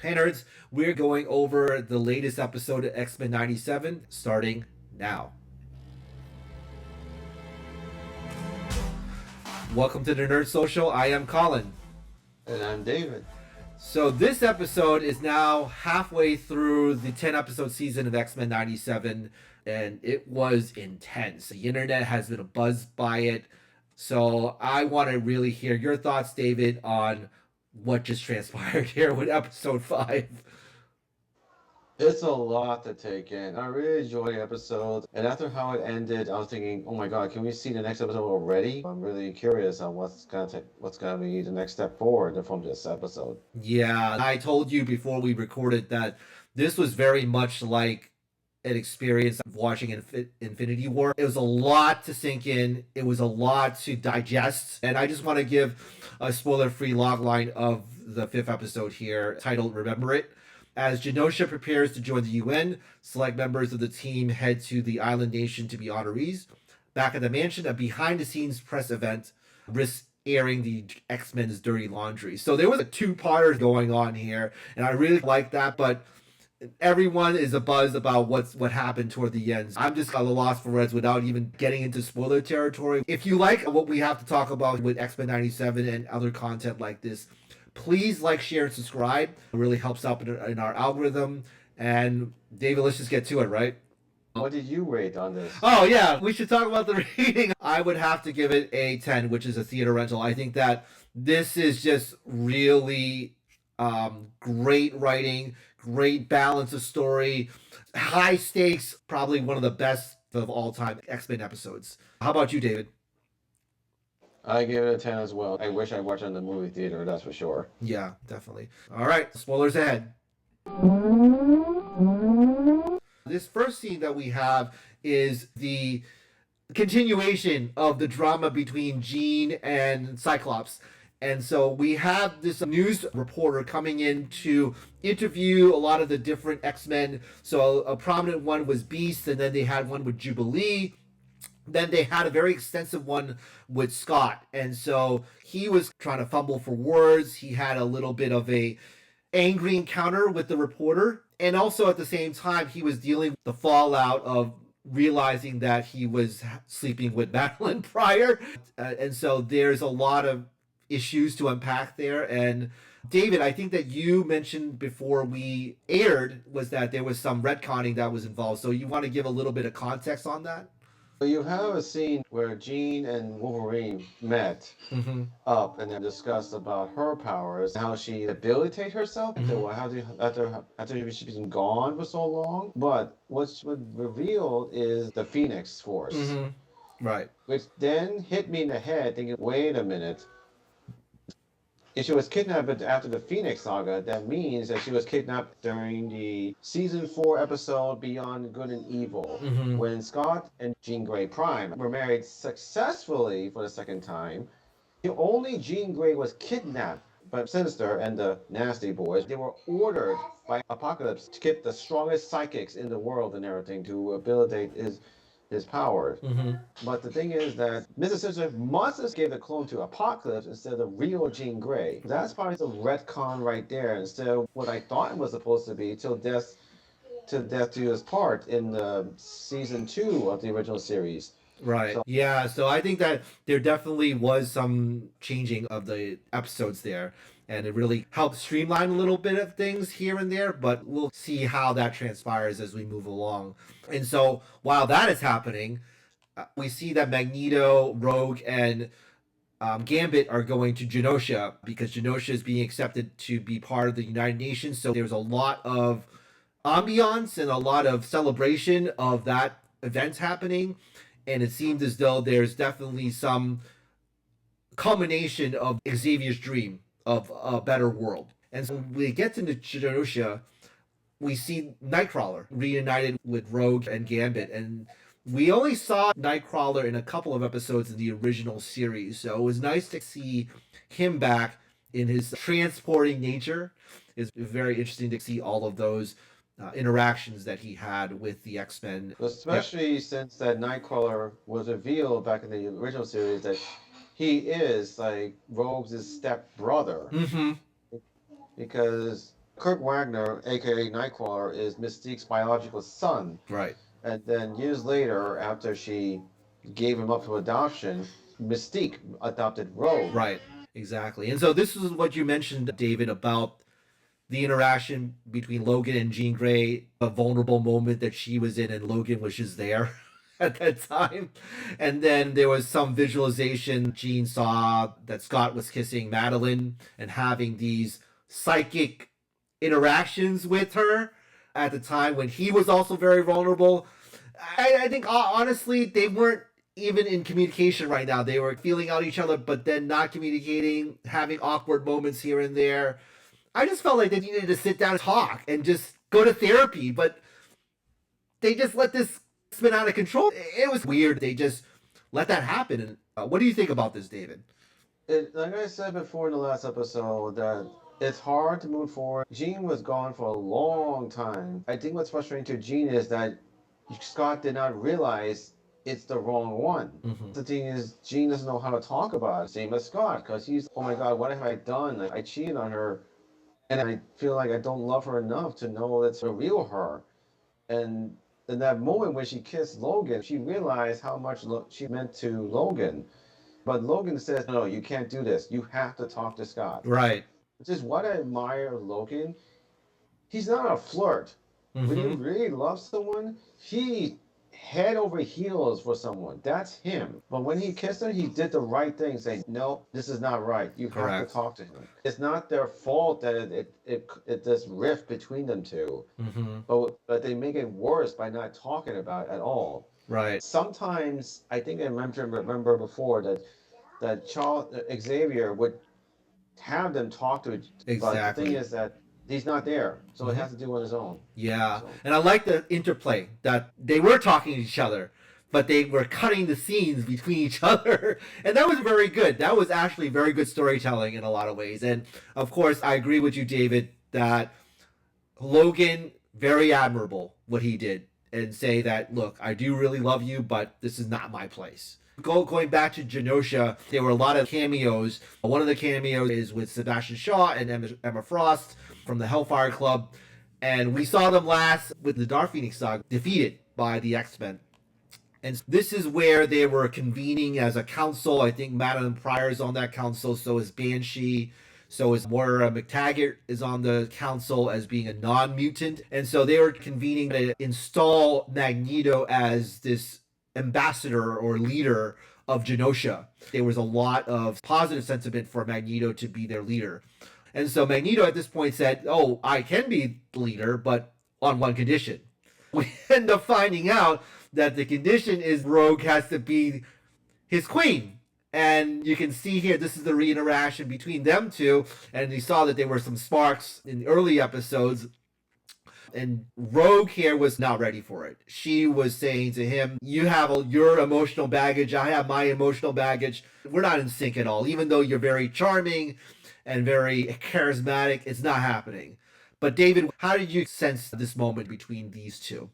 Hey nerds, we're going over the latest episode of X-Men 97 starting now. Welcome to the Nerd Social. I am Colin. And I'm David. So this episode is now halfway through the 10 episode season of X-Men 97 and it was intense. The internet has been abuzz by it. So I want to really hear your thoughts, David, on what just transpired here with episode 5. It's a lot to take in. I really enjoyed the episode, and after how it ended, I was thinking, "Oh my God, can we see the next episode already?" I'm really curious on what's gonna be the next step forward from this episode. Yeah, I told you before we recorded that this was very much like an experience of watching Infinity War. It was a lot to sink in. It was a lot to digest. And I just want to give a spoiler-free logline of the 5th episode here, titled Remember It. As Genosha prepares to join the UN, select members of the team head to the island nation to be honorees. Back at the mansion, a behind-the-scenes press event risks airing the X-Men's dirty laundry. So there was a two-parter going on here, and I really like that, but everyone is abuzz about what happened toward the end. I'm just at a loss for words without even getting into spoiler territory. If you like what we have to talk about with X-Men 97 and other content like this, please like, share, and subscribe. It really helps out in our algorithm. And David, let's just get to it, right? What did you rate on this? Oh yeah, we should talk about the rating. I would have to give it a 10, which is a theater rental. I think that this is just really great writing, great balance of story, high stakes, probably one of the best of all time X-Men episodes. How about you, David? I give it a 10 as well. I wish I watched it in the movie theater, that's for sure. Yeah, definitely. All right, spoilers ahead. This first scene that we have is the continuation of the drama between Jean and Cyclops. And so we have this news reporter coming in to interview a lot of the different X-Men. So a prominent one was Beast, and then they had one with Jubilee. Then they had a very extensive one with Scott. And so he was trying to fumble for words. He had a little bit of a angry encounter with the reporter. And also at the same time, he was dealing with the fallout of realizing that he was sleeping with Madeline prior. And so there's a lot of issues to unpack there. And David, I think that you mentioned before we aired was that there was some retconning that was involved. So you want to give a little bit of context on that? You have a scene where Jean and Wolverine met Mm-hmm. up and then discussed about her powers, how she debilitate herself after she's been gone for so long. But what's revealed is the Phoenix Force, Right. which then hit me in the head thinking, wait a minute. If she was kidnapped after the Phoenix Saga, that means that she was kidnapped during the season 4 episode Beyond Good and Evil, when Scott and Jean Grey Prime were married successfully for the second time. Only Jean Grey was kidnapped by Sinister and the Nasty Boys. They were ordered by Apocalypse to get the strongest psychics in the world and everything to abilitate his powers. But the thing is that Mr. Sinister must have gave the clone to Apocalypse instead of real Jean Grey. That's probably the retcon right there instead of what I thought it was supposed to be till death do us part in the season 2 of the original series. Right. So, yeah, so I think that there definitely was some changing of the episodes there. And it really helped streamline a little bit of things here and there, but we'll see how that transpires as we move along. And so while that is happening, we see that Magneto, Rogue, and Gambit are going to Genosha because Genosha is being accepted to be part of the United Nations. So there's a lot of ambiance and a lot of celebration of that event happening. And it seems as though there's definitely some culmination of Xavier's dream of a better world. And so when we get to Genosha, we see Nightcrawler reunited with Rogue and Gambit. And we only saw Nightcrawler in a couple of episodes in the original series. So it was nice to see him back in his transporting nature. It's very interesting to see all of those interactions that he had with the X-Men. Especially since that Nightcrawler was revealed back in the original series that he is like Rogue's step brother. Because Kurt Wagner, aka Nightcrawler, is Mystique's biological son. Right. And then years later, after she gave him up to adoption, Mystique adopted Rogue. Right. Exactly. And so this is what you mentioned, David, about the interaction between Logan and Jean Grey, a vulnerable moment that she was in, and Logan was just there at that time. And then there was some visualization. Jean saw that Scott was kissing Madeline and having these psychic interactions with her at the time when he was also very vulnerable. I think honestly, they weren't even in communication right now. They were feeling out each other, but then not communicating, having awkward moments here and there. I just felt like they needed to sit down and talk and just go to therapy, but they just let this spin out of control. It was weird. They just let that happen. And what do you think about this, David? Like I said before in the last episode, that it's hard to move forward. Jean was gone for a long time. I think what's frustrating to Jean is that Scott did not realize it's the wrong one. Mm-hmm. The thing is, Jean doesn't know how to talk about it. Same as Scott, because he's, oh my God, what have I done? Like, I cheated on her, and I feel like I don't love her enough to know that's the real her. And in that moment when she kissed Logan, she realized how much she meant to Logan. But Logan says, no, you can't do this. You have to talk to Scott. Right. Which is what I admire of Logan. He's not a flirt. Mm-hmm. When you really love someone, he head over heels for someone. That's him. But when he kissed her, he did the right thing, saying, no, this is not right. You have to talk to him. It's not their fault that it this rift between them two. Mm-hmm. But they make it worse by not talking about it at all. Right. Sometimes, I think I remember before that Charles Xavier would have them talk to each other. Exactly. But the thing is that he's not there, so Mm-hmm. it has to do on his own. Yeah. So. And I like the interplay that they were talking to each other, but they were cutting the scenes between each other. And that was very good. That was actually very good storytelling in a lot of ways. And of course, I agree with you, David, that Logan, very admirable what he did, and say that, look, I do really love you, but this is not my place. Going back to Genosha, there were a lot of cameos. One of the cameos is with Sebastian Shaw and Emma Frost from the Hellfire Club. And we saw them last with the Dark Phoenix saga, defeated by the X-Men. And this is where they were convening as a council. I think Madeline Pryor is on that council, so is Banshee. So is Moira McTaggart is on the council as being a non-mutant. And so they were convening to install Magneto as this ambassador or leader of Genosha. There was a lot of positive sentiment for Magneto to be their leader. And so Magneto at this point said, oh, I can be the leader, but on one condition. We end up finding out that the condition is Rogue has to be his queen. And you can see here, this is the re-interaction between them two. And you saw that there were some sparks in the early episodes. And Rogue here was not ready for it. She was saying to him, you have your emotional baggage, I have my emotional baggage. We're not in sync at all. Even though you're very charming and very charismatic, it's not happening. But David, how did you sense this moment between these two?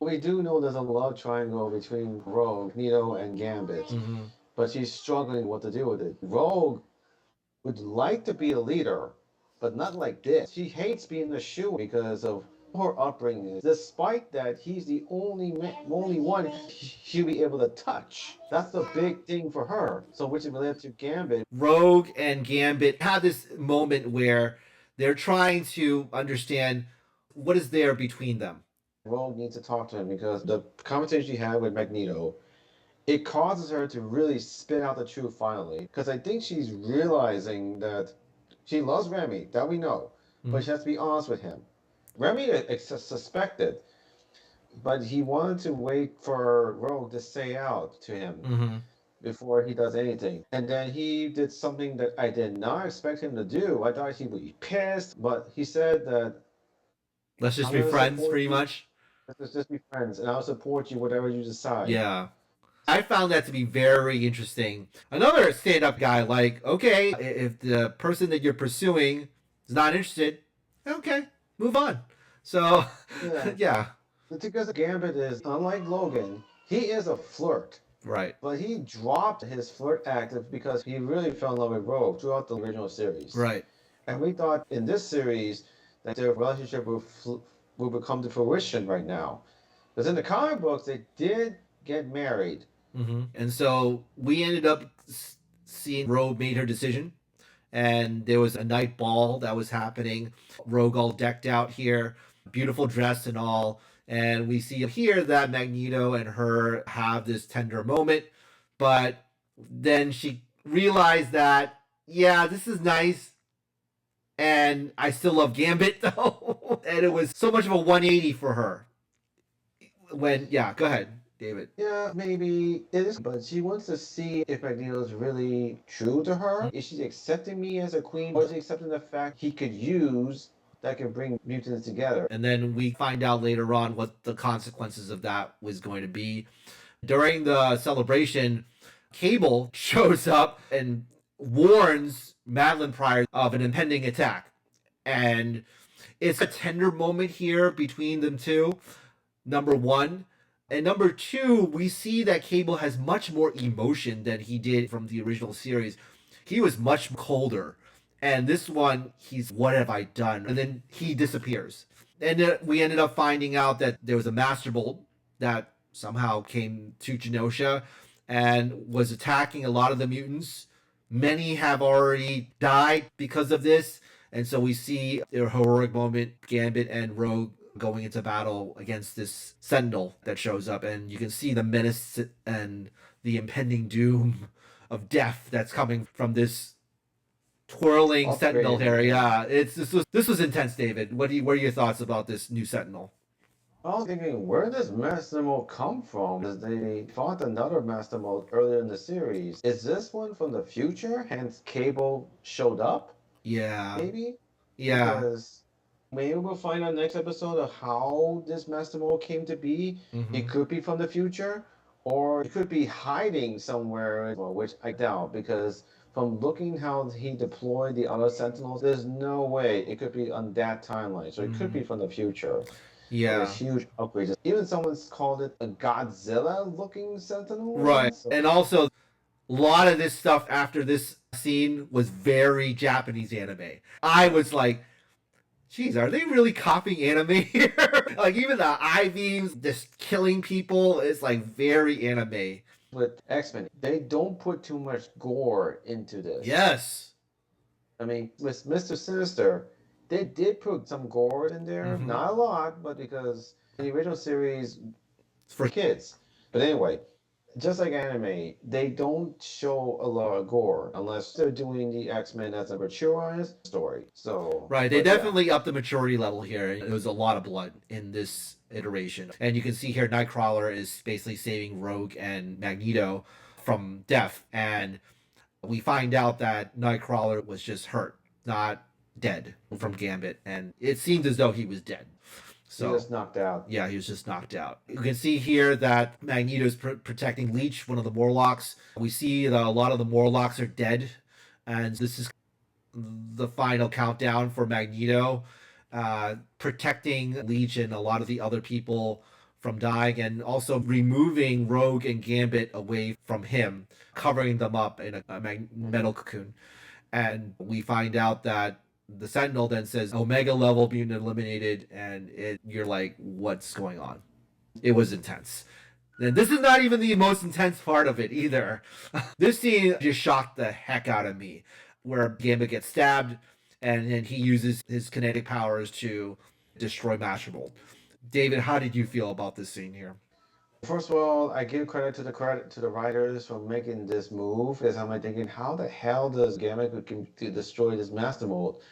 We do know there's a love triangle between Rogue, Magneto, and Gambit. Mm-hmm. But she's struggling what to do with it. Rogue would like to be a leader, but not like this. She hates being the shoe because of her upbringing. Despite that, he's the only one she'll be able to touch. That's the big thing for her. So which is related to Gambit. Rogue and Gambit have this moment where they're trying to understand what is there between them. Rogue needs to talk to him because the conversation she had with Magneto, it causes her to really spit out the truth finally. Because I think she's realizing that she loves Remy, that we know. Mm-hmm. But she has to be honest with him. Remy suspected, but he wanted to wait for Rogue to say out to him mm-hmm. before he does anything. And then he did something that I did not expect him to do. I thought he would be pissed, but he said that... Let's just be friends, pretty much. Let's just be friends, and I'll support you whatever you decide. Yeah. I found that to be very interesting. Another stand-up guy, like, okay, if the person that you're pursuing is not interested, okay, move on. So, yeah. Because Gambit is, unlike Logan, he is a flirt. Right. But he dropped his flirt act because he really fell in love with Rogue throughout the original series. Right. And we thought in this series that their relationship will come to fruition right now. Because in the comic books, they did get married. And so we ended up seeing Rogue made her decision, and there was a night ball that was happening. Rogue all decked out here, beautiful dress and all. And we see here that Magneto and her have this tender moment, but then she realized that, yeah, this is nice, and I still love Gambit though. And it was so much of a 180 for her. When, yeah, go ahead, David. Yeah, maybe it is, but she wants to see if Magneto is really true to her. Is she accepting me as a queen, or is she accepting the fact he could use that could bring mutants together? And then we find out later on what the consequences of that was going to be. During the celebration, Cable shows up and warns Madeline Pryor of an impending attack. And it's a tender moment here between them two, number one. And number two, we see that Cable has much more emotion than he did from the original series. He was much colder. And this one, he's, what have I done? And then he disappears. And then we ended up finding out that there was a Master Bolt that somehow came to Genosha and was attacking a lot of the mutants. Many have already died because of this. And so we see their heroic moment, Gambit and Rogue going into battle against this Sentinel that shows up. And you can see the menace and the impending doom of death that's coming from this twirling Sentinel here. Yeah, this was intense, David. What are your thoughts about this new Sentinel? I was thinking, where does Master Mold come from? Because they fought another Master Mold earlier in the series. Is this one from the future? Hence, Cable showed up? Yeah. Maybe? Yeah. Because maybe we'll find out next episode of how this Master Mold came to be. It could be from the future, or it could be hiding somewhere, which I doubt, because from looking how he deployed the other Sentinels, there's no way it could be on that timeline. So it could be from the future. Yeah. Like a huge upgrade. Even someone's called it a Godzilla-looking Sentinel. Right. So, And also, a lot of this stuff after this scene was very Japanese anime. I was like, geez, are they really copying anime here? Like, even the I-beams just killing people is like very anime. with X-Men, they don't put too much gore into this. Yes. I mean, with Mr. Sinister, they did put some gore in there. Not a lot, but because the original series It's for kids. But anyway, just like anime, they don't show a lot of gore unless they're doing the X-Men as a maturized story. So right, they but yeah. definitely upped the maturity level here. It was a lot of blood in this iteration. And you can see here Nightcrawler is basically saving Rogue and Magneto from death. And we find out that Nightcrawler was just hurt, not dead from Gambit. And it seemed as though he was dead. So He was knocked out. yeah, he was just knocked out. You can see here that Magneto's protecting Leech, one of the Morlocks. We see that a lot of the Morlocks are dead, and this is the final countdown for Magneto, protecting Leech and a lot of the other people from dying, and also removing Rogue and Gambit away from him, covering them up in a metal cocoon. And we find out that the Sentinel then says Omega level mutant eliminated, and you're like, what's going on? It was intense. And this is not even the most intense part of it either. This scene just shocked the heck out of me, where Gambit gets stabbed, and then he uses his kinetic powers to destroy Master Mold. David, how did you feel about this scene here? First of all, I give credit to the writers for making this move. Because I'm like thinking, how the hell does Gambit to destroy this Master Mold?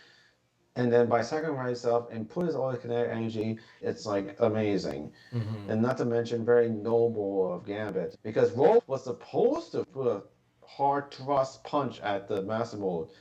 And then by sacrificing himself and put his all his kinetic energy, it's like amazing. And not to mention very noble of Gambit. Because Rogue was supposed to put a hard thrust punch at the Master Mold.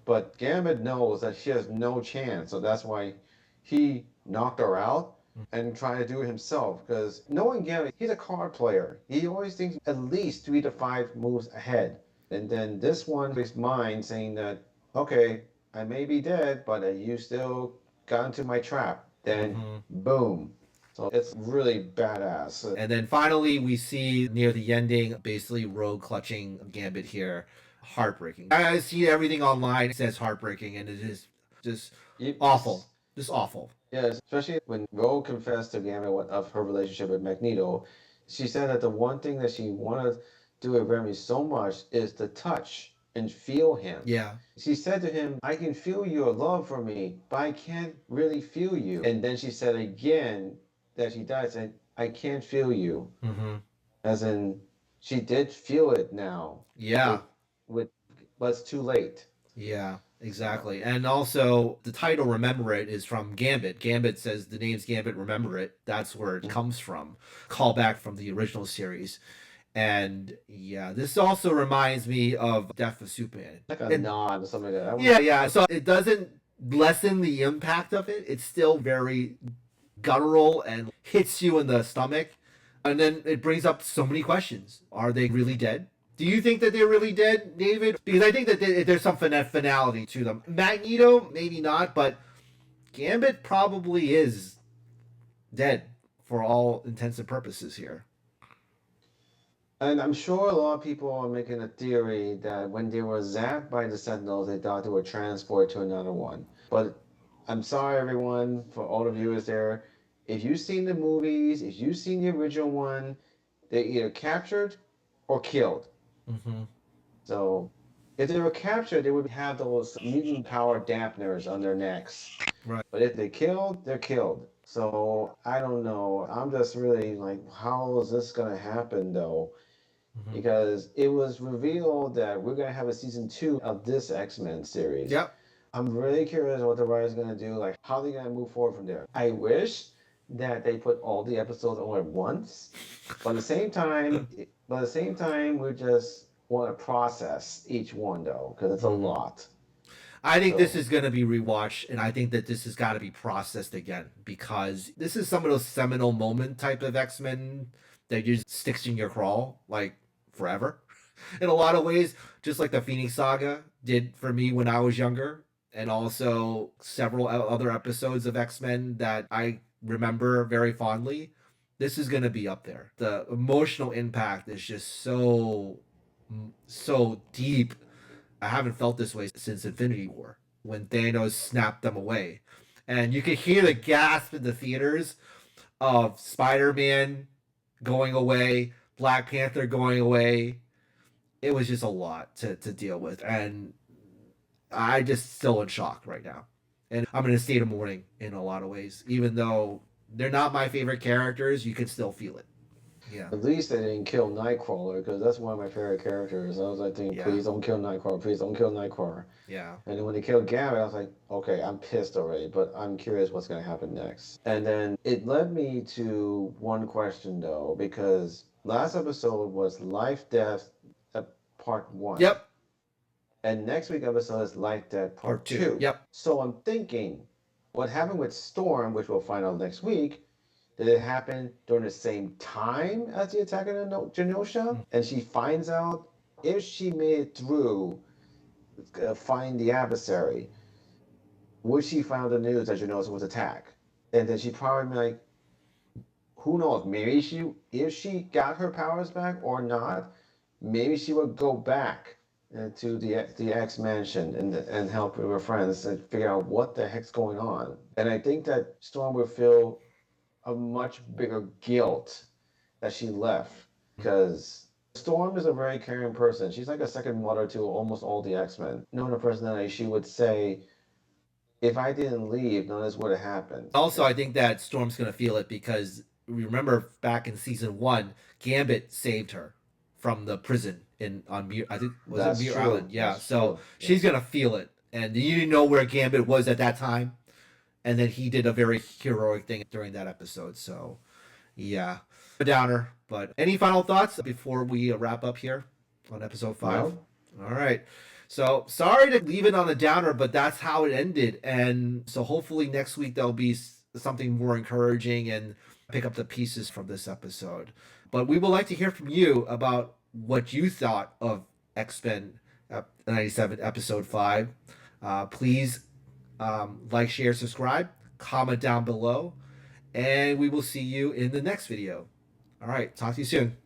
But Gambit knows that she has no chance. So that's why he knocked her out and tried to do it himself. Because knowing Gambit, he's a card player. He always thinks at least 3 to 5 moves ahead. And then this one, his mind saying that, okay, I may be dead, but you still got into my trap. Then, boom. So it's really badass. And then finally, we see near the ending, basically Rogue clutching Gambit here. Heartbreaking. I see everything online. It says heartbreaking, and it is just awful. Just awful. Yes, especially when Rogue confessed to Gambit of her relationship with Magneto. She said that the one thing that she wanted to do with Remy so much is to touch and feel him. Yeah. She said to him, I can feel your love for me, but I can't really feel you. And then she said again that she died, said, I can't feel you. Mm-hmm. As in, she did feel it now. Yeah. With but it's too late. Yeah, So exactly. And also, the title Remember It is from Gambit. Gambit says the name's Gambit, remember it. That's where it comes from. Callback from the original series. And yeah, this also reminds me of Death of Superman. like a And nod or something like that. yeah, yeah. So it doesn't lessen the impact of it. It's still very guttural and hits you in the stomach. And then it brings up so many questions. Are they really dead? Do you think that they're really dead, David? Because I think that there's some finality to them. Magneto, maybe not, but Gambit probably is dead for all intents and purposes here. And I'm sure a lot of people are making a theory that when they were zapped by the Sentinels, they thought they were transported to another one. But I'm sorry, everyone, for all the viewers there. If you've seen the movies, if you've seen the original one, they either captured or killed. Mm-hmm. So if they were captured, they would have those mutant power dampeners on their necks. Right. But if they killed, they're killed. So I don't know. I'm just really like, how is this gonna happen though? Mm-hmm. Because it was revealed that we're gonna have a season 2 of this X-Men series. Yep. I'm really curious what the writer's gonna do, like how they're gonna move forward from there. I wish that they put all the episodes on at once, but at the same time, we just want to process each one though, because it's a Mm-hmm. lot. I think this So is going to be rewatched, and I think that this has got to be processed again because this is some of those seminal moment type of X-Men that just sticks in your crawl like forever. In a lot of ways, just like the Phoenix Saga did for me when I was younger, and also several other episodes of X-Men that I remember very fondly. This is going to be up there. The emotional impact is just so deep. I haven't felt this way since Infinity War when Thanos snapped them away. And you could hear the gasp in the theaters of Spider-Man going away, Black Panther going away. It was just a lot to deal with. And I just still in shock right now. And I'm in a state of mourning in a lot of ways. Even though they're not my favorite characters, you can still feel it. Yeah. at least they didn't kill Nightcrawler, because that's one of my favorite characters. I was like thinking, Yeah. please don't kill Nightcrawler, please don't kill Nightcrawler. Yeah. And then when they killed Gambit, I was like, okay, I'm pissed already, but I'm curious what's gonna happen next. And then it led me to one question though, because last episode was Life Death Part 1. Yep. And next week episode is Life Death Part Part 2. 2. Yep. So I'm thinking, what happened with Storm, which we'll find out next week, did it happen during the same time as the attack on Genosha? And she finds out if she made it through, find the adversary, would she find out the news that Genosha was attacked? And then she probably be like, who knows? Maybe if she got her powers back or not, maybe she would go back to the X Mansion and help with her friends and figure out what the heck's going on. And I think that Storm would feel a much bigger guilt that she left, because Storm is a very caring person. She's like a second mother to almost all the X-Men. Knowing her personality, she would say, if I didn't leave, none of this would have happened. Also, I think that Storm's going to feel it because remember back in season 1, Gambit saved her from the prison I think That's Muir true. Island. Yeah, That's so true. she's Yes. going to feel it. And you didn't know where Gambit was at that time. And then he did a very heroic thing during that episode. So, yeah, a downer. But any final thoughts before we wrap up here on episode 5? No? All right. So sorry to leave it on a downer, but that's how it ended. And so hopefully next week there'll be something more encouraging and pick up the pieces from this episode. But we would like to hear from you about what you thought of X-Men 97 episode 5. Please like, share, subscribe, comment down below, and we will see you in the next video. All right, talk to you soon.